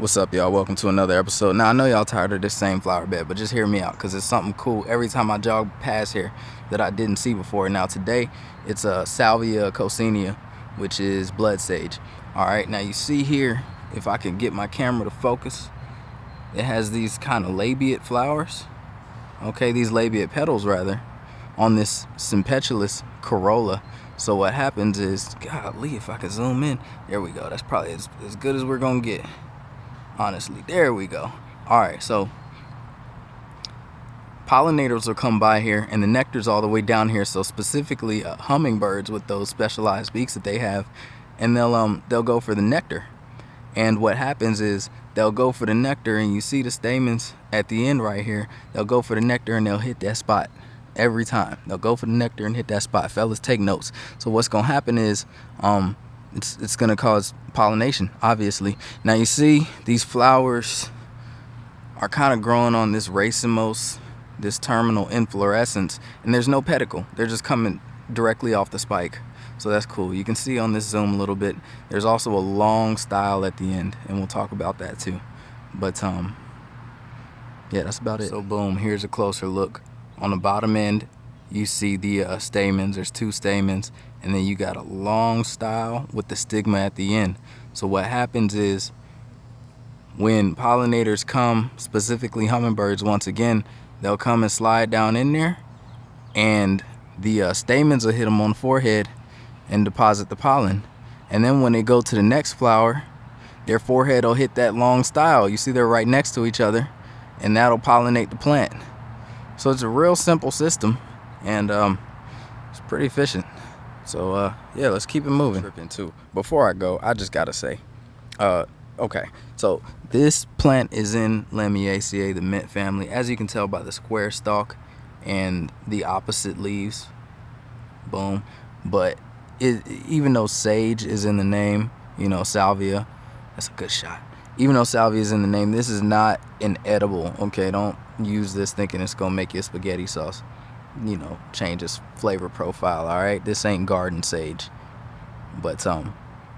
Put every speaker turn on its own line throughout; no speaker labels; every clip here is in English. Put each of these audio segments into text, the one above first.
What's up, y'all? Welcome to another episode. Now, I know y'all tired of this same flower bed, but just hear me out because it's something cool every time I jog past here that I didn't see before. Now, today, it's a Salvia coccinea, which is blood sage. All right, now you see here, if I can get my camera to focus, it has these kind of labiate flowers. Okay, these labiate petals, rather, on this sympetulous corolla. So what happens is, golly, if I could zoom in, there we go. That's probably as good as we're going to get. Honestly, there we go. All right, so pollinators will come by here, and the nectar's all the way down here. So specifically, hummingbirds with those specialized beaks that they have, and they'll go for the nectar. And what happens is they'll go for the nectar, and you see the stamens at the end right here. They'll go for the nectar, and they'll hit that spot every time. They'll go for the nectar and hit that spot. Fellas, take notes. So what's gonna happen is it's gonna cause pollination, obviously. Now you see these flowers are kind of growing on this racemose, this terminal inflorescence, and there's no pedicle. They're just coming directly off the spike. So that's cool. You can see on this zoom a little bit, there's also a long style at the end, and we'll talk about that too. But yeah, that's about it. So boom, here's a closer look. On the bottom end, you see the stamens. There's two stamens, and then you got a long style with the stigma at the end. So what happens is when pollinators come, specifically hummingbirds, once again, they'll come and slide down in there, and the stamens will hit them on the forehead and deposit the pollen. And then when they go to the next flower, their forehead will hit that long style. You see they're right next to each other, and that'll pollinate the plant. So it's a real simple system, and it's pretty efficient. So yeah, let's keep it moving. Before I go, I just gotta say, okay, so this plant is in Lamiaceae, the mint family, as you can tell by the square stalk and the opposite leaves. Boom. But even though sage is in the name, you know, salvia, that's a good shot. Even though salvia is in the name, this is not an edible. Okay, don't use this thinking it's gonna make you spaghetti sauce, you know, change its flavor profile. All right, this ain't garden sage, but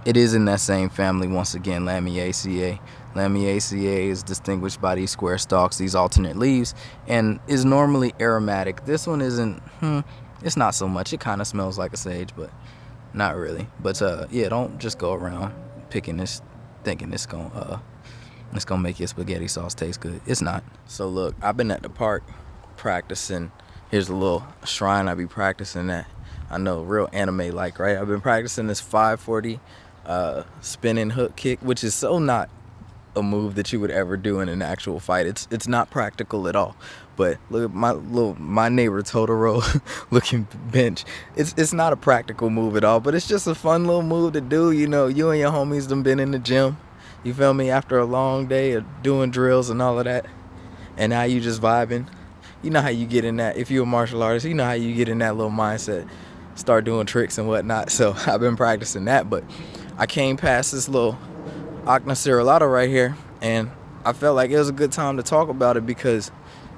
it is in that same family. Once again, Lamiaceae. Lamiaceae is distinguished by these square stalks, these alternate leaves, and is normally aromatic. This one isn't. It's not so much. It kind of smells like a sage, but not really. But yeah, don't just go around picking this thinking it's gonna make your spaghetti sauce taste good. It's not. So look, I've been at the park practicing. Here's a little shrine I be practicing at. I know, real anime like, right? I've been practicing this 540 spinning hook kick, which is so not a move that you would ever do in an actual fight. It's not practical at all. But look at my neighbor Totoro looking bench. It's not a practical move at all, but it's just a fun little move to do. You know, you and your homies done been in the gym, you feel me, after a long day of doing drills and all of that, and now you just vibing. You know how you get in that, if you're a martial artist, you know how you get in that little mindset, start doing tricks and whatnot. So I've been practicing that, but I came past this little Ocnacerulata right here, and I felt like it was a good time to talk about it because,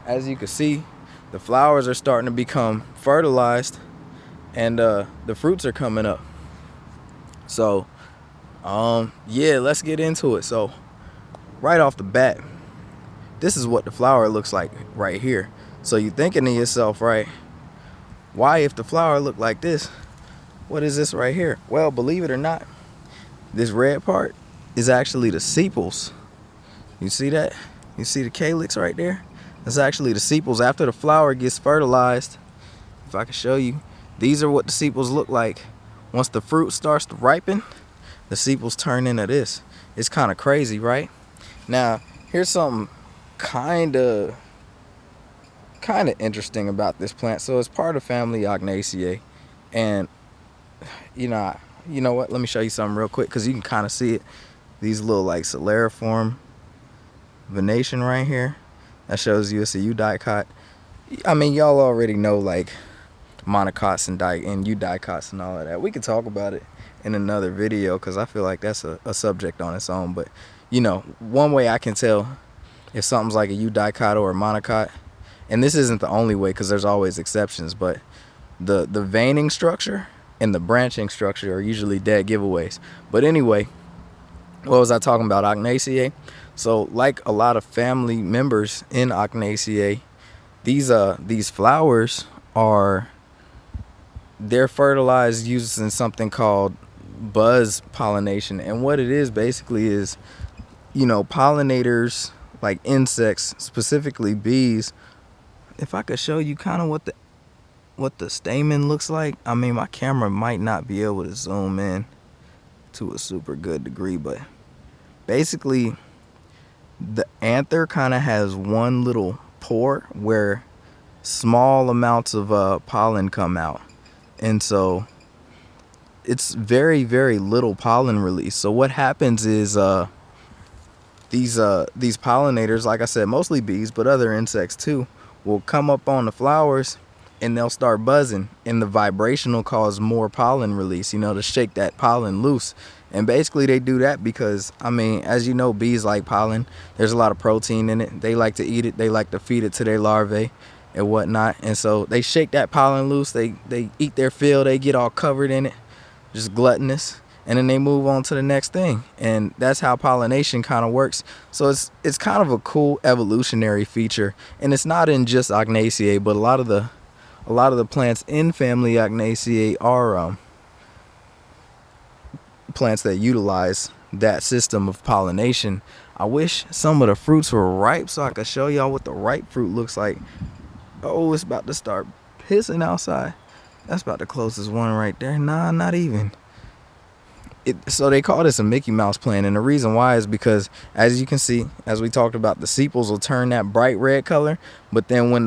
as you can see, the flowers are starting to become fertilized, and the fruits are coming up. So yeah, let's get into it. So right off the bat, this is what the flower looks like right here. So you're thinking to yourself, right, why, if the flower looked like this, what is this right here? Well, believe it or not, this red part is actually the sepals. You see that? You see the calyx right there? That's actually the sepals. After the flower gets fertilized, if I can show you, these are what the sepals look like. Once the fruit starts to ripen, the sepals turn into this. It's kind of crazy, right? Now, here's something kind of interesting about this plant. So it's part of family Ognaceae, and you know what? Let me show you something real quick because you can kind of see it. These little like solariform venation right here. That shows you it's a eudicot. I mean, y'all already know like monocots and eudicots and all of that. We could talk about it in another video because I feel like that's a subject on its own. But you know, one way I can tell if something's like a eudicot or a monocot, and this isn't the only way because there's always exceptions, but the veining structure and the branching structure are usually dead giveaways. But anyway, what was I talking about? Ognaceae. So like a lot of family members in Ocnaceae, these flowers they're fertilized using something called buzz pollination. And what it is basically is, pollinators like insects, specifically bees. If I could show you kind of what the stamen looks like. I mean, my camera might not be able to zoom in to a super good degree, but basically the anther kind of has one little pore where small amounts of pollen come out. And so it's very, very little pollen release. So what happens is these pollinators, like I said, mostly bees, but other insects too, will come up on the flowers and they'll start buzzing, and the vibration will cause more pollen release, to shake that pollen loose. And basically they do that because, I mean, as you know, bees like pollen. There's a lot of protein in it. They like to eat it. They like to feed it to their larvae and whatnot. And so they shake that pollen loose. They eat their fill. They get all covered in it, just gluttonous. And then they move on to the next thing. And that's how pollination kind of works. So it's kind of a cool evolutionary feature. And it's not in just Ocnaceae, but a lot of the plants in family Ocnaceae are plants that utilize that system of pollination. I wish some of the fruits were ripe so I could show y'all what the ripe fruit looks like. Oh, it's about to start pissing outside. That's about the closest one right there. Nah, not even. So they call this a Mickey Mouse plant, and the reason why is because, as you can see, as we talked about, the sepals will turn that bright red color, but then when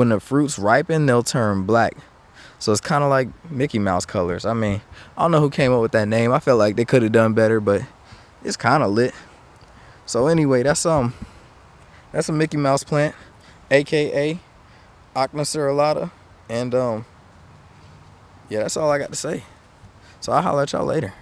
the fruits ripen, they'll turn black. So it's kind of like Mickey Mouse colors. I mean, I don't know who came up with that name. I felt like they could have done better, but it's kind of lit. So anyway, that's a Mickey Mouse plant, aka Ocnacerulata, and yeah, that's all I got to say. So I'll holler at y'all later.